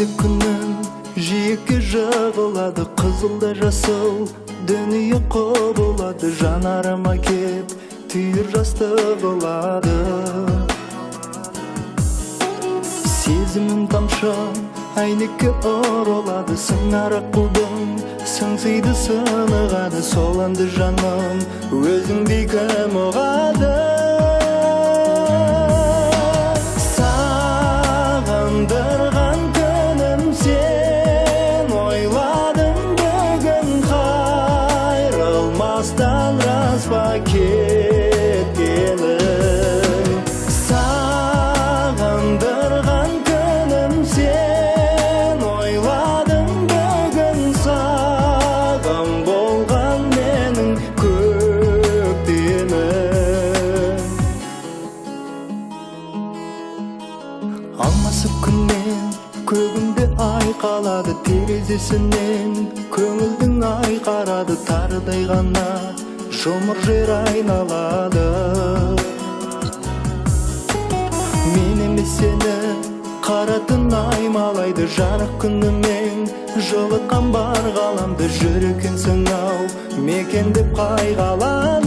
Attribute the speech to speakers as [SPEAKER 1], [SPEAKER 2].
[SPEAKER 1] Алмасы күнім жиекке жығылады, қызылда жасыл дүние құбылады, жанарыма кеп түйір жастық болады. Сезімім тамшы әйнекке ұрылады, сыңарақ қылдың сыңсиды сынығады, сол әнді жаным өзіңдей кім ұғады. Сағындырған күнім сен, ойладым бүгін қайрылмастан рас па кеткенің. Сағындырған күнім сен, ойладым бүгін сағым болған менің көктемім. Алмасы күннен көгімде ай қалады, терезесінен көңілдің ай қарады, тарыдай ғана жұмыр жер айналады. Мен емес сені қаратын аймалайды, жарық күнімен жылытқан бар ғаламды, жүр екенсің ау мекен деп қайғалады.